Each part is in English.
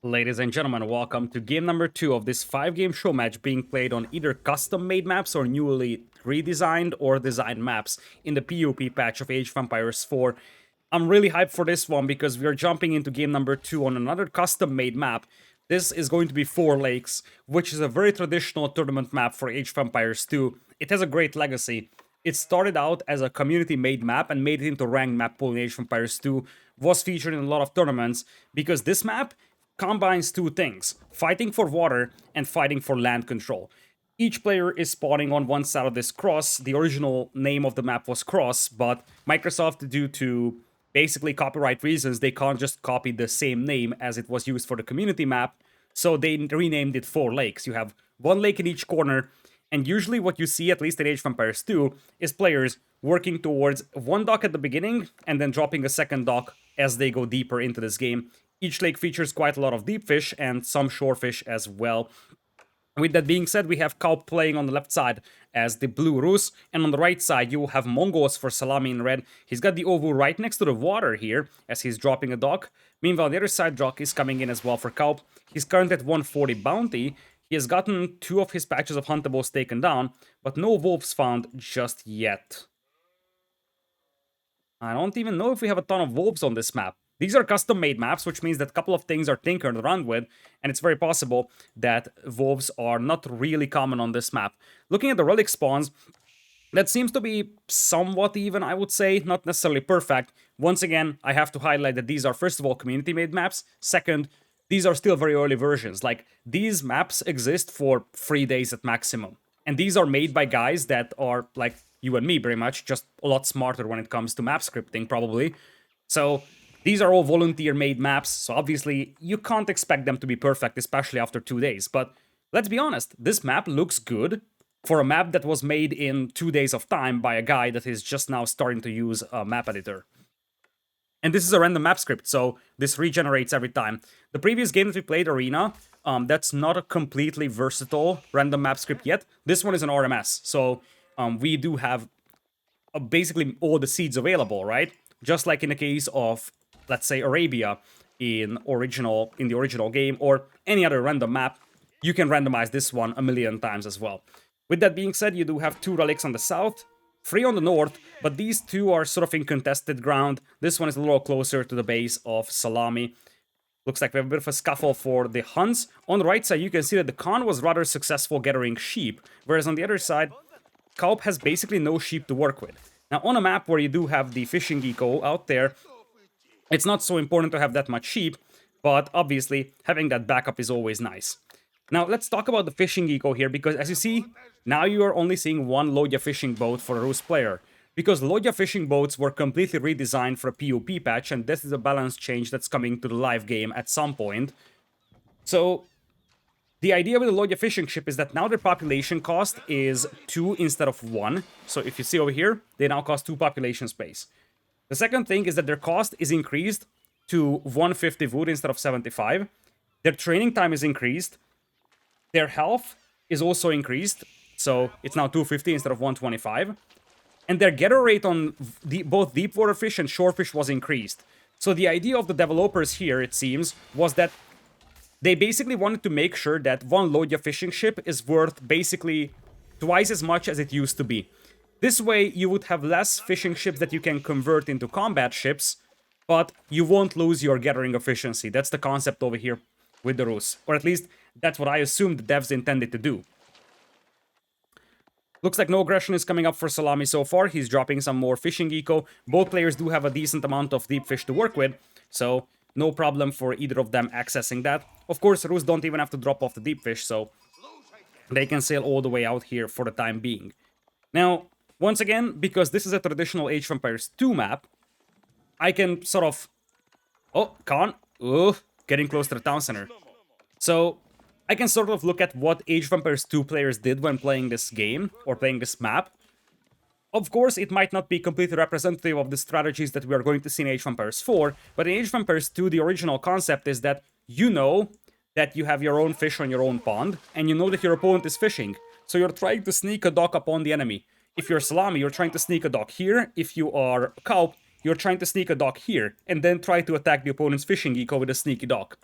Ladies and gentlemen, welcome to game number 2 of this 5-game show match being played on either custom-made maps or newly redesigned or designed maps in the PuP patch of Age of Empires 4. I'm really hyped for this one because we are jumping into game number 2 on another custom-made map. This is going to be Four Lakes, which is a very traditional tournament map for Age of Empires 2. It has a great legacy. It started out as a community-made map and made it into a ranked map pool in Age of Empires 2, was featured in a lot of tournaments because this map combines two things: fighting for water and fighting for land control. Each player is spawning on one side of this cross. The original name of the map was Cross, but Microsoft, due to basically copyright reasons, they can't just copy the same name as it was used for the community map, so they renamed it Four Lakes. You have one lake in each corner, and usually what you see, at least in Age of Empires 2, is players working towards one dock at the beginning and then dropping a second dock as they go deeper into this game. Each lake features quite a lot of deep fish and some shorefish as well. With that being said, we have kauP playing on the left side as the blue Rus, and on the right side you will have Mongols for Szalami in red. He's got the oval right next to the water here as he's dropping a dock. Meanwhile, the other side dock is coming in as well for kauP. He's currently at 140 bounty. He has gotten 2 of his patches of huntables taken down, but no wolves found just yet. I don't even know if we have a ton of wolves on this map. These are custom-made maps, which means that a couple of things are tinkered around with, and it's very possible that wolves are not really common on this map. Looking at the relic spawns, that seems to be somewhat even, I would say, not necessarily perfect. Once again, I have to highlight that these are, first of all, community-made maps. Second, these are still very early versions. Like, these maps exist for 3 days at maximum. And these are made by guys that are, like you and me, very much, just a lot smarter when it comes to map scripting, probably. So these are all volunteer-made maps, so obviously you can't expect them to be perfect, especially after 2 days. But let's be honest, this map looks good for a map that was made in 2 days of time by a guy that is just now starting to use a map editor. And this is a random map script, so this regenerates every time. The previous game that we played, Arena, that's not a completely versatile random map script yet. This one is an RMS, so we do have basically all the seeds available, right? Just like in the case of, let's say, Arabia in the original game, or any other random map, you can randomize this one a million times as well. With that being said, you do have 2 relics on the south, 3 on the north, but these 2 are sort of in contested ground. This one is a little closer to the base of Szalami. Looks like we have a bit of a scuffle for the Huns. On the right side, you can see that the Khan was rather successful gathering sheep, whereas on the other side, kauP has basically no sheep to work with. Now, on a map where you do have the fishing eco out there, it's not so important to have that much sheep, but obviously having that backup is always nice. Now, let's talk about the fishing eco here, because as you see, now you are only seeing one Lodya fishing boat for a Rus player, because Lodya fishing boats were completely redesigned for a PuP patch, and this is a balance change that's coming to the live game at some point. So the idea with the Lodya fishing ship is that now their population cost is 2 instead of 1. So if you see over here, they now cost 2 population space. The second thing is that their cost is increased to 150 wood instead of 75. Their training time is increased. Their health is also increased, so it's now 250 instead of 125. And their gather rate on both deep water fish and shorefish was increased. So the idea of the developers here, it seems, was that they basically wanted to make sure that one Lodya fishing ship is worth basically twice as much as it used to be. This way, you would have less fishing ships that you can convert into combat ships, but you won't lose your gathering efficiency. That's the concept over here with the Rus. Or at least, that's what I assume the devs intended to do. Looks like no aggression is coming up for Szalami so far. He's dropping some more fishing eco. Both players do have a decent amount of deep fish to work with, so no problem for either of them accessing that. Of course, Rus don't even have to drop off the deep fish, so they can sail all the way out here for the time being. Now, once again, because this is a traditional Age of Empires 2 map, I can sort of... Oh, Khan. Ooh, getting close to the town center. So I can sort of look at what Age of Empires 2 players did when playing this game, or playing this map. Of course, it might not be completely representative of the strategies that we are going to see in Age of Empires 4, but in Age of Empires 2, the original concept is that you know that you have your own fish on your own pond, and you know that your opponent is fishing. So you're trying to sneak a dock upon the enemy. If you're Szalami, you're trying to sneak a dock here. If you are kauP, you're trying to sneak a dock here, and then try to attack the opponent's fishing eco with a sneaky dock.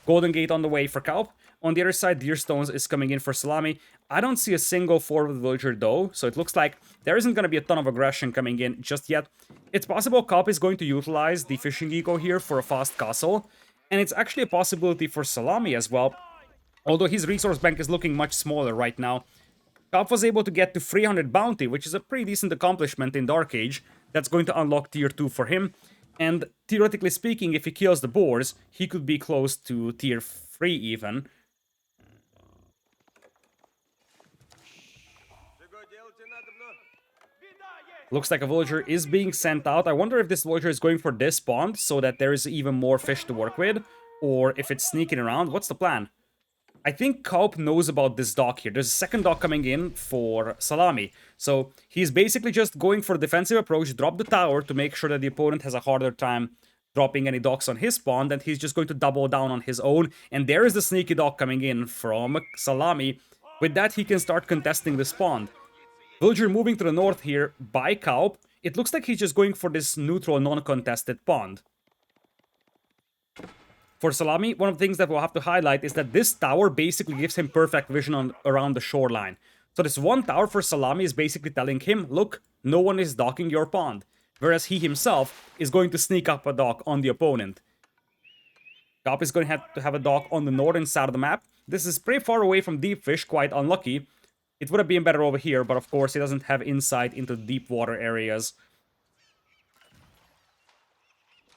Golden Gate on the way for kauP. On the other side, Deer Stones is coming in for Szalami. I don't see a single forward villager though, so it looks like there isn't going to be a ton of aggression coming in just yet. It's possible kauP is going to utilize the fishing eco here for a fast castle, and it's actually a possibility for Szalami as well, although his resource bank is looking much smaller right now. kauP was able to get to 300 bounty, which is a pretty decent accomplishment in Dark Age. That's going to unlock tier 2 for him. And theoretically speaking, if he kills the boars, he could be close to tier 3 even. Looks like a villager is being sent out. I wonder if this villager is going for this pond so that there is even more fish to work with, or if it's sneaking around. What's the plan? I think kauP knows about this dock here. There's a second dock coming in for Szalami. So he's basically just going for a defensive approach, drop the tower to make sure that the opponent has a harder time dropping any docks on his pond, and he's just going to double down on his own. And there is the sneaky dock coming in from Szalami. With that, he can start contesting this pond. Villager moving to the north here by kauP. It looks like he's just going for this neutral, non-contested pond. For Szalami, one of the things that we'll have to highlight is that this tower basically gives him perfect vision around the shoreline. So this one tower for Szalami is basically telling him, look, no one is docking your pond. Whereas he himself is going to sneak up a dock on the opponent. kauP is going to have a dock on the northern side of the map. This is pretty far away from deep fish, quite unlucky. It would have been better over here, but of course he doesn't have insight into deep water areas.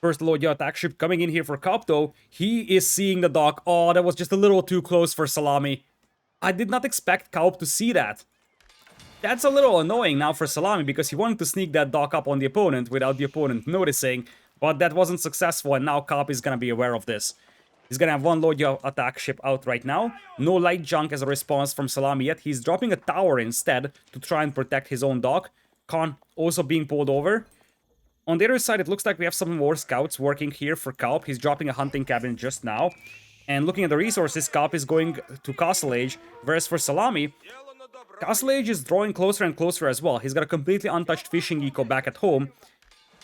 First Lordya attack ship coming in here for kauP though. He is seeing the dock. Oh, that was just a little too close for Szalami. I did not expect kauP to see that. That's a little annoying now for Szalami because he wanted to sneak that dock up on the opponent without the opponent noticing. But that wasn't successful, and now kauP is gonna be aware of this. He's gonna have one Lordya attack ship out right now. No light junk as a response from Szalami yet. He's dropping a tower instead to try and protect his own dock. Khan also being pulled over. On the other side, it looks like we have some more scouts working here for kauP. He's dropping a hunting cabin just now. And looking at the resources, kauP is going to Castle Age. Whereas for Szalami, Castle Age is drawing closer and closer as well. He's got a completely untouched fishing eco back at home.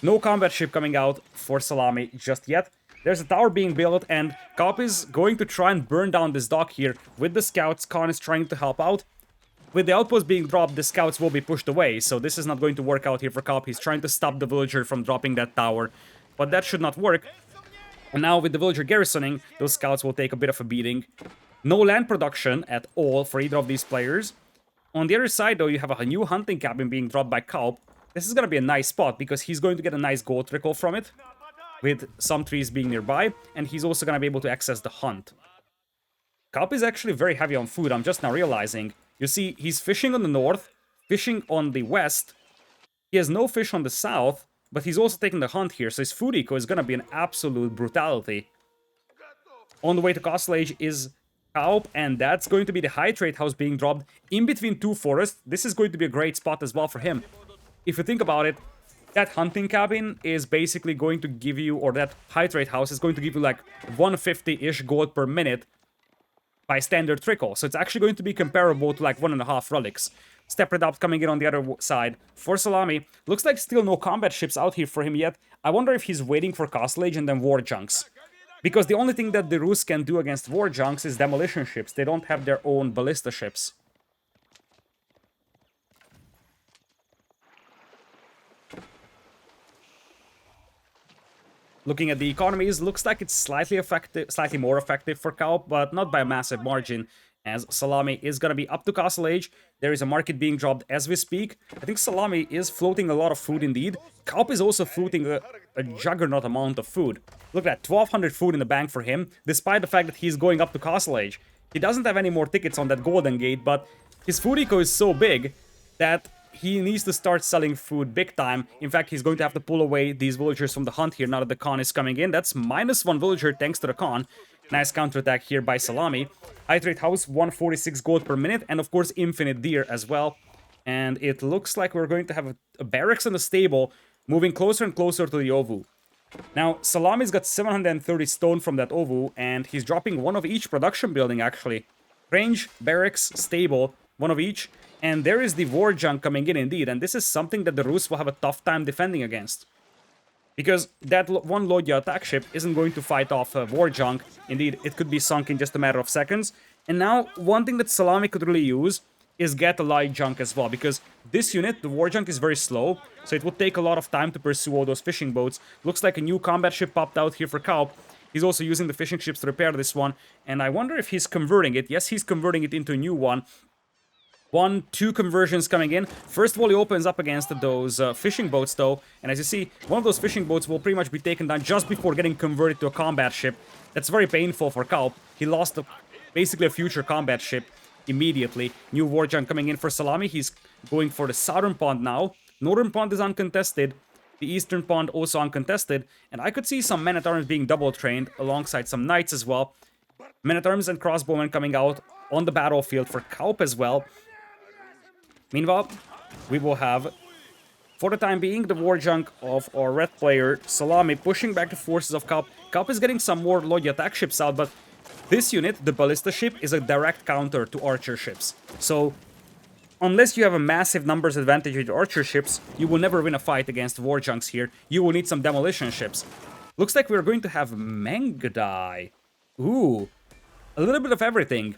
No combat ship coming out for Szalami just yet. There's a tower being built, and kauP is going to try and burn down this dock here. With the scouts, Khan is trying to help out. With the outpost being dropped, the scouts will be pushed away, so this is not going to work out here for kauP. He's trying to stop the villager from dropping that tower, but that should not work. And now with the villager garrisoning, those scouts will take a bit of a beating. No land production at all for either of these players. On the other side, though, you have a new hunting cabin being dropped by kauP. This is going to be a nice spot, because he's going to get a nice gold trickle from it, with some trees being nearby, and he's also going to be able to access the hunt. kauP is actually very heavy on food, I'm just now realizing. You see, he's fishing on the north, fishing on the west. He has no fish on the south, but he's also taking the hunt here, so his food eco is going to be an absolute brutality. On the way to Castle Age is kauP, and that's going to be the high trade house being dropped in between two forests. This is going to be a great spot as well for him. If you think about it, that hunting cabin is basically going to give you, or that high trade house is going to give you like 150-ish gold per minute by standard trickle. So it's actually going to be comparable to like 1.5 relics. Step Red Up coming in on the other side. For Szalami, looks like still no combat ships out here for him yet. I wonder if he's waiting for Castle Age and then war junks. Because the only thing that the Rus can do against war junks is demolition ships. They don't have their own ballista ships. Looking at the economies, looks like it's slightly more effective for kauP, but not by a massive margin, as Szalami is going to be up to Castle Age. There is a market being dropped as we speak. I think Szalami is floating a lot of food indeed. kauP is also floating a juggernaut amount of food. Look at that, 1200 food in the bank for him, despite the fact that he's going up to Castle Age. He doesn't have any more tickets on that Golden Gate, but his food eco is so big that he needs to start selling food big time. In fact, he's going to have to pull away these villagers from the hunt here now that the Khan is coming in. That's -1 villager thanks to the Khan. Nice counterattack here by Szalami. High trade house, 146 gold per minute, and of course infinite deer as well. And it looks like we're going to have a barracks in the stable, moving closer and closer to the Ovu. Now, Szalami's got 730 stone from that Ovu, and he's dropping one of each production building actually. Range, barracks, stable, one of each. And there is the war junk coming in indeed, and this is something that the Rus will have a tough time defending against. because that one Lodya attack ship isn't going to fight off War Junk. Indeed, it could be sunk in just a matter of seconds. And now, one thing that Szalami could really use is get a light junk as well, because this unit, the War Junk, is very slow, so it would take a lot of time to pursue all those fishing boats. Looks like a new combat ship popped out here for kauP. He's also using the fishing ships to repair this one, and I wonder if he's converting it. Yes, he's converting it into a new one. 2 conversions coming in. First volley opens up against those fishing boats, though. And as you see, one of those fishing boats will pretty much be taken down just before getting converted to a combat ship. That's very painful for kauP. He lost basically a future combat ship immediately. New war junk coming in for Szalami. He's going for the southern pond now. Northern pond is uncontested. The eastern pond also uncontested. And I could see some men-at-arms being double-trained alongside some knights as well. Men-at-arms and crossbowmen coming out on the battlefield for kauP as well. Meanwhile, we will have, for the time being, the war junk of our red player, Szalami, pushing back the forces of kauP. kauP is getting some more Lodya attack ships out, but this unit, the ballista ship, is a direct counter to archer ships. So, unless you have a massive numbers advantage with archer ships, you will never win a fight against war junks here. You will need some demolition ships. Looks like we're going to have Mangadai. Ooh, a little bit of everything.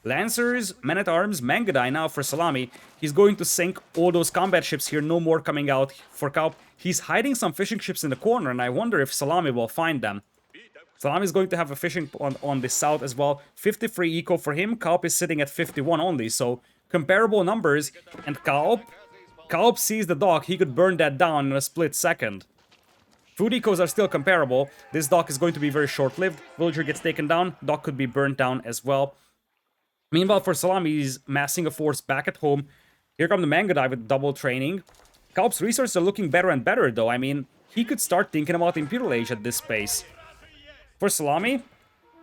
Lancers, men-at-arms, Mangadai now for Szalami. He's going to sink all those combat ships here, no more coming out for kauP. He's hiding some fishing ships in the corner, and I wonder if Szalami will find them. Szalami is going to have a fishing on the south as well. 53 eco for him, kauP is sitting at 51 only, so comparable numbers. And kauP sees the dock, he could burn that down in a split second. Food ecos are still comparable. This dock is going to be very short-lived. Villager gets taken down, dock could be burnt down as well. Meanwhile, for Szalami, he's massing a force back at home. Here come the Mangadai with double training. kauP's resources are looking better and better, though. I mean, he could start thinking about Imperial Age at this pace. For Szalami,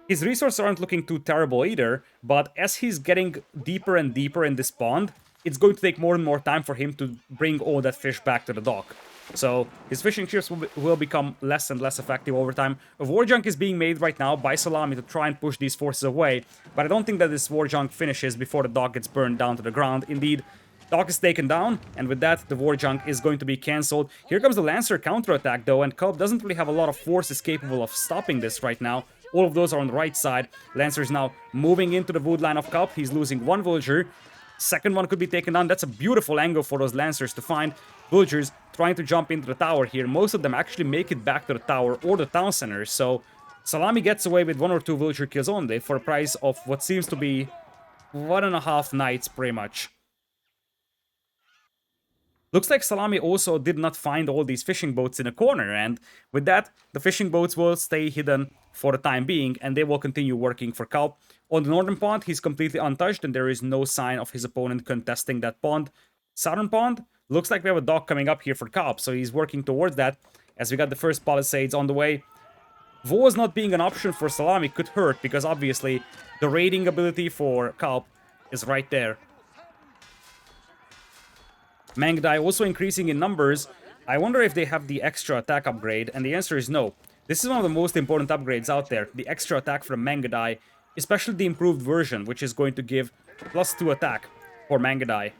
his resources aren't looking too terrible either, but as he's getting deeper and deeper in this pond, it's going to take more and more time for him to bring all that fish back to the dock. So, his fishing ships will become less and less effective over time. A war junk is being made right now by Szalami to try and push these forces away, but I don't think that this war junk finishes before the dock gets burned down to the ground. Indeed, dock is taken down, and with that, the war junk is going to be cancelled. Here comes the Lancer counterattack, though, and kauP doesn't really have a lot of forces capable of stopping this right now. All of those are on the right side. Lancer is now moving into the wood line of kauP. He's losing one villager. Second one could be taken down. That's a beautiful angle for those Lancers to find. Villagers trying to jump into the tower here. Most of them actually make it back to the tower or the town center. So Szalami gets away with 1 or 2 villager kills only for a price of what seems to be 1.5 knights pretty much. Looks like Szalami also did not find all these fishing boats in a corner, and with that, the fishing boats will stay hidden for the time being, and they will continue working for kauP. On the northern pond, he's completely untouched, and there is no sign of his opponent contesting that pond. Southern pond, looks like we have a dock coming up here for kauP, so he's working towards that, as we got the first palisades on the way. Voz not being an option for Szalami could hurt, because obviously the raiding ability for kauP is right there. Mangadai also increasing in numbers. I wonder if they have the extra attack upgrade, and the answer is no. This is one of the most important upgrades out there, the extra attack from Mangadai, especially the improved version, which is going to give +2 attack for Mangadai.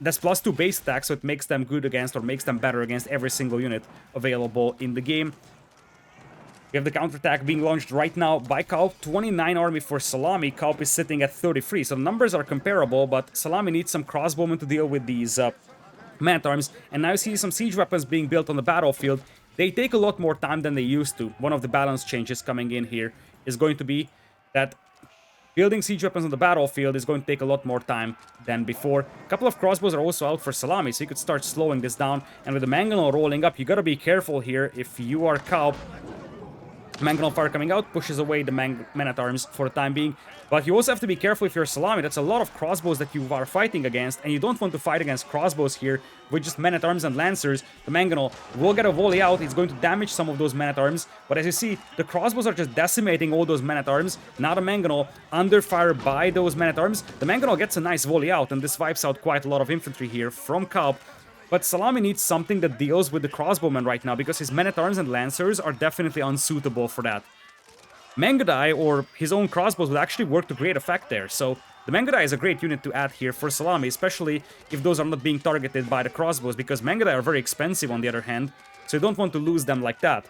That's +2 base attack, so it makes them good against, or makes them better against every single unit available in the game. We have the counterattack being launched right now by kauP. 29 army for Szalami. kauP is sitting at 33, so the numbers are comparable, but Szalami needs some crossbowmen to deal with these man-at-arms, and now you see some siege weapons being built on the battlefield. They take a lot more time than they used to. One of the balance changes coming in here is going to be that building siege weapons on the battlefield is going to take a lot more time than before. A couple of crossbows are also out for Szalami, so you could start slowing this down. And with the Mangonel rolling up, you gotta be careful here if you are kauP. Mangonel fire coming out pushes away the men-at-arms for the time being. But you also have to be careful if you're Szalami. That's a lot of crossbows that you are fighting against, and you don't want to fight against crossbows here with just men-at-arms and lancers. The Mangonel will get a volley out. It's going to damage some of those men-at-arms, but as you see, the crossbows are just decimating all those men-at-arms. Now the Mangonel under fire by those men-at-arms. The Mangonel gets a nice volley out, and this wipes out quite a lot of infantry here from kauP. But Szalami needs something that deals with the crossbowmen right now, because his men-at-arms and lancers are definitely unsuitable for that. Mangadai or his own crossbows would actually work to great effect there, so the Mangadai is a great unit to add here for Szalami, especially if those are not being targeted by the crossbows, because Mangadai are very expensive on the other hand. so you don't want to lose them like that.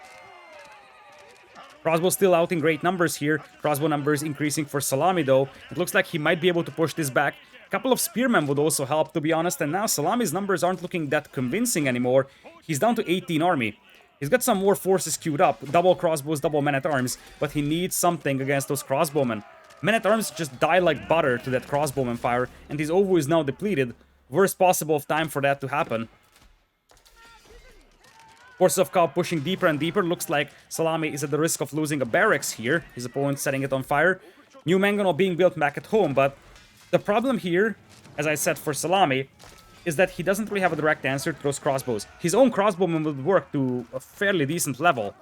Crossbow still out in great numbers here. Crossbow numbers increasing for Szalami though. It looks like he might be able to push this back. A couple of spearmen would also help, to be honest, and now Szalami's numbers aren't looking that convincing anymore. He's down to 18 army. He's got some more forces queued up, double crossbows, double men-at-arms, but he needs something against those crossbowmen. Men-at-arms just die like butter to that crossbowman fire, and his OVO is now depleted. Worst possible of time for that to happen. Forces of kauP pushing deeper and deeper. Looks like Szalami is at the risk of losing a barracks here. His opponent setting it on fire. New mangonel being built back at home, but the problem here, as I said for Szalami, is that he doesn't really have a direct answer to those crossbows. His own crossbowmen would work to a fairly decent level,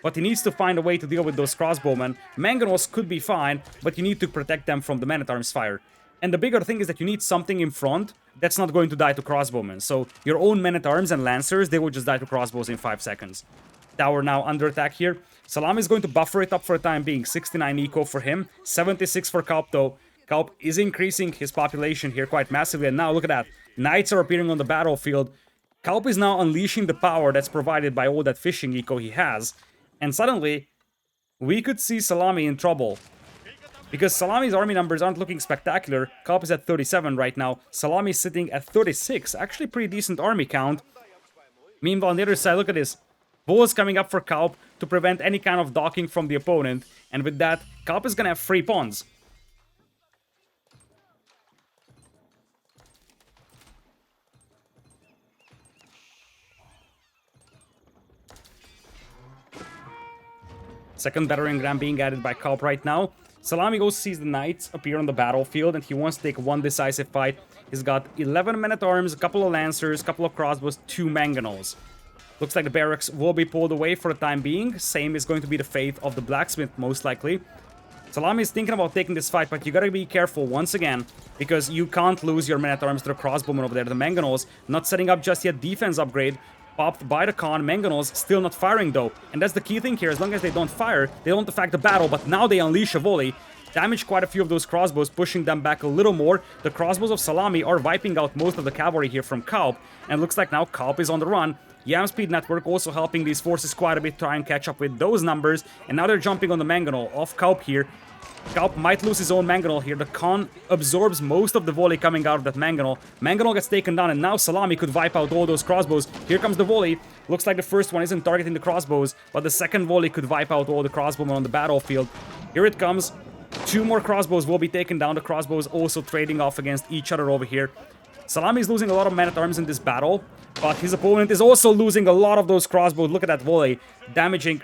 but he needs to find a way to deal with those crossbowmen. Mangonels could be fine, but you need to protect them from the men-at-arms fire. And the bigger thing is that you need something in front that's not going to die to crossbowmen. So your own men-at-arms and lancers, they will just die to crossbows in 5 seconds. Tower now under attack here. Szalami is going to buffer it up for the time being. 69 eco for him, 76 for kauP though. kauP is increasing his population here quite massively, and now look at that. Knights are appearing on the battlefield. kauP is now unleashing the power that's provided by all that fishing eco he has. And suddenly, we could see Szalami in trouble. Because Szalami's army numbers aren't looking spectacular. kauP is at 37 right now. Szalami is sitting at 36. Actually, pretty decent army count. Meanwhile, on the other side, look at this. Bulls coming up for kauP to prevent any kind of docking from the opponent. And with that, kauP is going to have free pawns. Second battering ram being added by kauP right now. Szalami goes sees the knights appear on the battlefield, and he wants to take one decisive fight. He's got 11 men-at-arms, a couple of lancers, a couple of crossbows, 2 mangonels. Looks like the barracks will be pulled away for the time being. Same is going to be the fate of the blacksmith, most likely. Szalami is thinking about taking this fight, but you gotta be careful once again, because you can't lose your men-at-arms to the crossbowmen over there. The mangonels not setting up just yet. Defense upgrade popped by the Khan. Mangonels still not firing though, and that's the key thing here. As long as they don't fire, they don't affect the battle, but now they unleash a volley. Damage quite a few of those crossbows, pushing them back a little more. The crossbows of Szalami are wiping out most of the cavalry here from kauP, and looks like now kauP is on the run. Yam Speed Network also helping these forces quite a bit, try and catch up with those numbers, and now they're jumping on the mangonel of kauP here. kauP might lose his own mangonel here. The Khan absorbs most of the volley coming out of that mangonel. Mangonel gets taken down, and now Szalami could wipe out all those crossbows. Here comes the volley. Looks like the first one isn't targeting the crossbows, but the second volley could wipe out all the crossbowmen on the battlefield. Here it comes. 2 more crossbows will be taken down. The crossbows also trading off against each other over here. Szalami is losing a lot of men-at-arms in this battle, but his opponent is also losing a lot of those crossbows. Look at that volley, damaging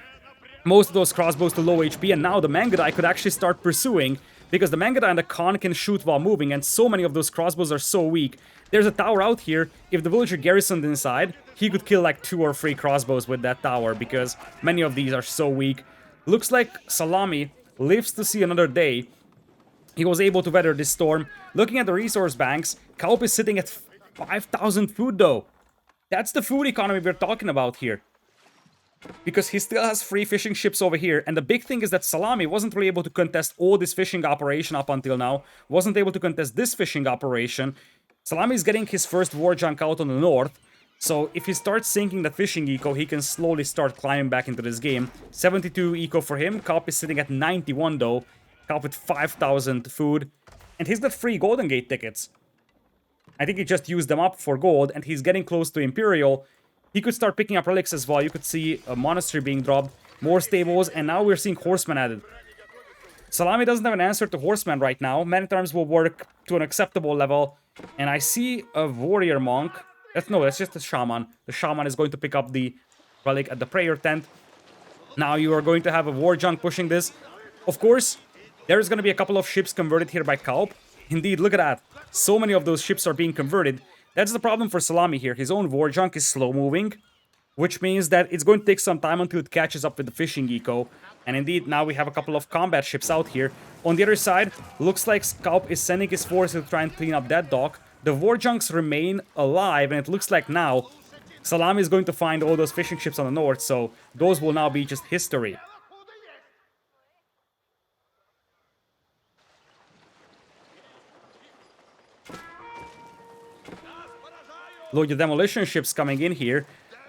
most of those crossbows to low HP, and now the Mangudai could actually start pursuing, because the Mangudai and the Khan can shoot while moving, and so many of those crossbows are so weak. There's a tower out here. If the villager garrisoned inside, he could kill like 2 or 3 crossbows with that tower, because many of these are so weak. Looks like Szalami lives to see another day. He was able to weather this storm. Looking at the resource banks, kauP is sitting at 5,000 food though. That's the food economy we're talking about here. Because he still has 3 fishing ships over here, and the big thing is that Szalami wasn't really able to contest all this fishing operation up until now, wasn't able to contest this fishing operation. Szalami is getting his first war junk out on the north, so if he starts sinking the fishing eco, he can slowly start climbing back into this game. 72 eco for him. kauP is sitting at 91 though. kauP with 5,000 food, and he's got 3 Golden Gate tickets. I think he just used them up for gold, and he's getting close to Imperial. He could start picking up relics as well. You could see a monastery being dropped, more stables, and now we're seeing horsemen added. Szalami doesn't have an answer to horsemen right now. Men-at-arms will work to an acceptable level, and I see a warrior monk. That's just a shaman. The shaman is going to pick up the relic at the prayer tent. Now you are going to have a war junk pushing this. Of course, there's going to be a couple of ships converted here by kauP. Indeed, look at that. So many of those ships are being converted. That's the problem for Szalami here. His own war junk is slow moving, which means that it's going to take some time until it catches up with the fishing eco. And indeed, now we have a couple of combat ships out here. On the other side, looks like kauP is sending his forces to try and clean up that dock. The war junks remain alive, and it looks like now Szalami is going to find all those fishing ships on the north, so those will now be just history. Look, the demolition ships coming in here.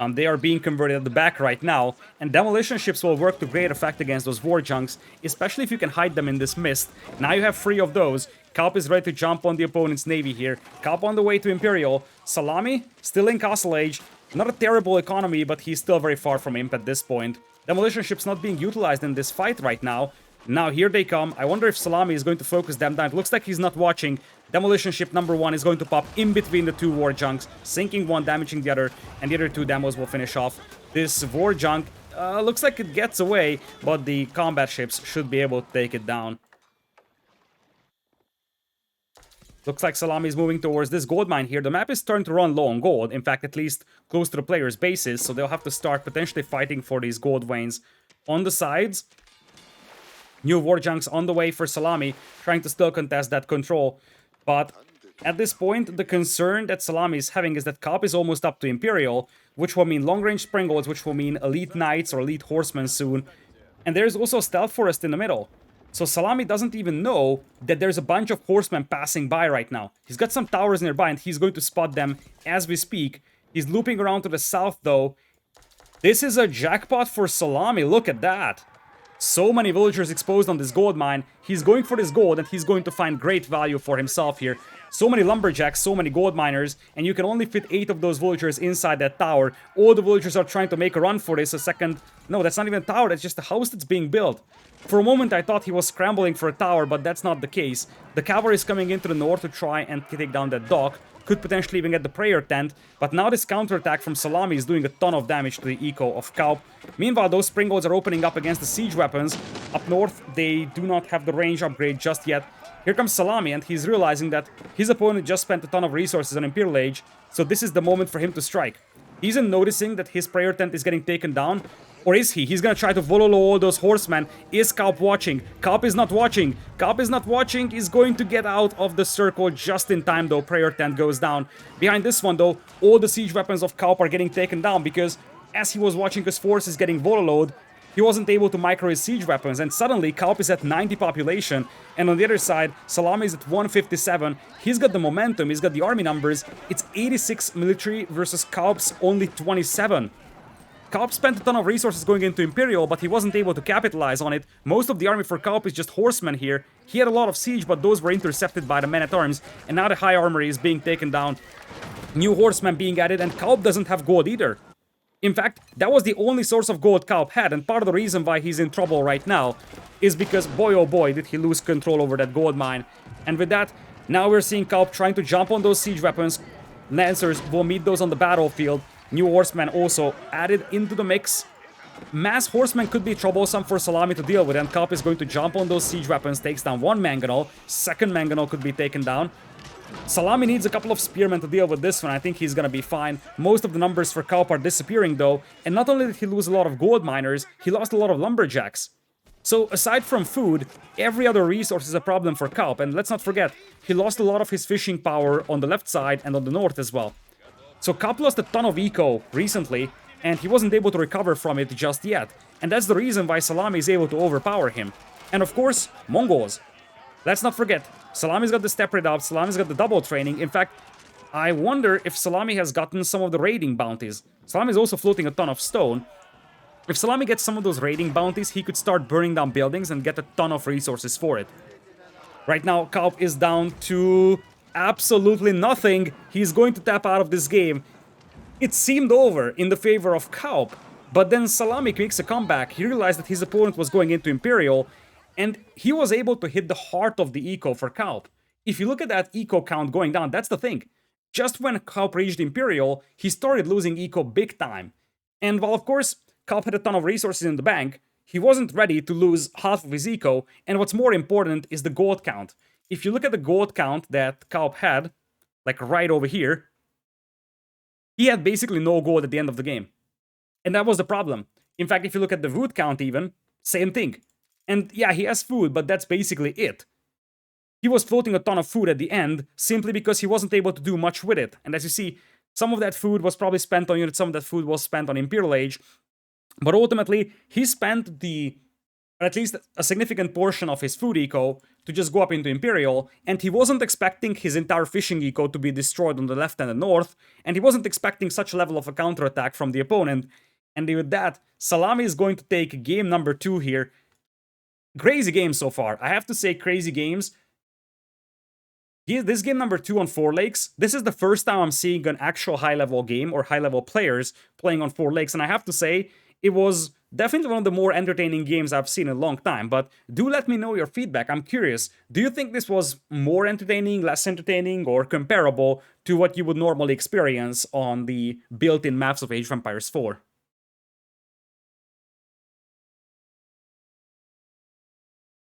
They are being converted at the back right now, and demolition ships will work to great effect against those war junks, especially if you can hide them in this mist. Now you have 3 of those. kauP is ready to jump on the opponent's navy here. kauP on the way to Imperial. Szalami, still in Castle Age. Not a terrible economy, but he's still very far from Imp at this point. Demolition ships not being utilized in this fight right now. Now here they come. I wonder if Szalami is going to focus them down. It looks like he's not watching. Demolition ship number 1 is going to pop in between the 2 war junks, sinking one, damaging the other, and the other 2 demos will finish off. This war junk looks like it gets away, but the combat ships should be able to take it down. Looks like Szalami is moving towards this gold mine here. The map is starting to run low on gold, in fact, at least close to the players' bases, so they'll have to start potentially fighting for these gold veins on the sides. New war junks on the way for Szalami, trying to still contest that control. But at this point, the concern that Szalami is having is that kauP is almost up to Imperial, which will mean long-range Springolds, which will mean elite knights or elite horsemen soon. And there's also a stealth forest in the middle. So Szalami doesn't even know that there's a bunch of horsemen passing by right now. He's got some towers nearby and he's going to spot them as we speak. He's looping around to the south though. This is a jackpot for Szalami, look at that. So many villagers exposed on this gold mine. He's going for this gold and he's going to find great value for himself here. So many lumberjacks, so many gold miners, and you can only fit 8 of those villagers inside that tower. All the villagers are trying to make a run for this. No, that's not even a tower, that's just a house that's being built. For a moment I thought he was scrambling for a tower, but that's not the case. The cavalry is coming into the north to try and take down that dock. Could potentially even get the prayer tent, but now this counterattack from Szalami is doing a ton of damage to the eco of kauP. Meanwhile, those Springolds are opening up against the siege weapons. Up north, they do not have the range upgrade just yet. Here comes Szalami, and he's realizing that his opponent just spent a ton of resources on Imperial Age, so this is the moment for him to strike. He isn't noticing that his prayer tent is getting taken down, or is he? He's gonna try to vololo all those horsemen. Is kauP watching? kauP is not watching. kauP is not watching. He's going to get out of the circle just in time, though. Prayer tent goes down. Behind this one, though, all the siege weapons of kauP are getting taken down because as he was watching his forces getting vololoed, he wasn't able to micro his siege weapons, and suddenly kauP is at 90 population, and on the other side, Szalami is at 157. He's got the momentum, he's got the army numbers. It's 86 military versus kauP's only 27. kauP spent a ton of resources going into Imperial, but he wasn't able to capitalize on it. Most of the army for kauP is just horsemen here. He had a lot of siege, but those were intercepted by the men-at-arms, and now the high armory is being taken down. New horsemen being added, and kauP doesn't have gold either. In fact, that was the only source of gold kauP had, and part of the reason why he's in trouble right now is because, boy oh boy, did he lose control over that gold mine. And with that, now we're seeing kauP trying to jump on those siege weapons. Lancers will meet those on the battlefield. New horsemen also added into the mix. Mass horsemen could be troublesome for Szalami to deal with, and kauP is going to jump on those siege weapons, takes down one mangonel. Second mangonel could be taken down. Szalami needs a couple of spearmen to deal with this one. I think he's gonna be fine. Most of the numbers for kauP are disappearing though, and not only did he lose a lot of gold miners, he lost a lot of lumberjacks. So aside from food, every other resource is a problem for kauP, and let's not forget, he lost a lot of his fishing power on the left side and on the north as well. So kauP lost a ton of eco recently, and he wasn't able to recover from it just yet, and that's the reason why Szalami is able to overpower him. And of course, Mongols. Let's not forget, Szalami's got the step rate up, Szalami's got the double training. In fact, I wonder if Szalami has gotten some of the raiding bounties. Szalami is also floating a ton of stone. If Szalami gets some of those raiding bounties, he could start burning down buildings and get a ton of resources for it. Right now, kauP is down to absolutely nothing. He's going to tap out of this game. It seemed over in the favor of kauP, but then Szalami makes a comeback. He realized that his opponent was going into Imperial, and he was able to hit the heart of the eco for kauP. If you look at that eco count going down, that's the thing. Just when kauP reached Imperial, he started losing eco big time. And while of course, kauP had a ton of resources in the bank, he wasn't ready to lose half of his eco, and what's more important is the gold count. If you look at the gold count that kauP had, like right over here, he had basically no gold at the end of the game. And that was the problem. In fact, if you look at the food count even, same thing. And yeah, he has food, but that's basically it. He was floating a ton of food at the end, simply because he wasn't able to do much with it. And as you see, some of that food was probably spent on units, some of that food was spent on Imperial Age. But ultimately, he spent the or at least a significant portion of his food eco, to just go up into Imperial, and he wasn't expecting his entire fishing eco to be destroyed on the left and the north, and he wasn't expecting such a level of a counterattack from the opponent. And with that, Szalami is going to take game number 2 here. Crazy game so far. I have to say, crazy games. This game number 2 on 4 lakes, this is the first time I'm seeing an actual high-level game or high-level players playing on 4 lakes, and I have to say, it was definitely one of the more entertaining games I've seen in a long time. But do let me know your feedback. I'm curious, do you think this was more entertaining, less entertaining, or comparable to what you would normally experience on the built-in maps of Age of Empires 4?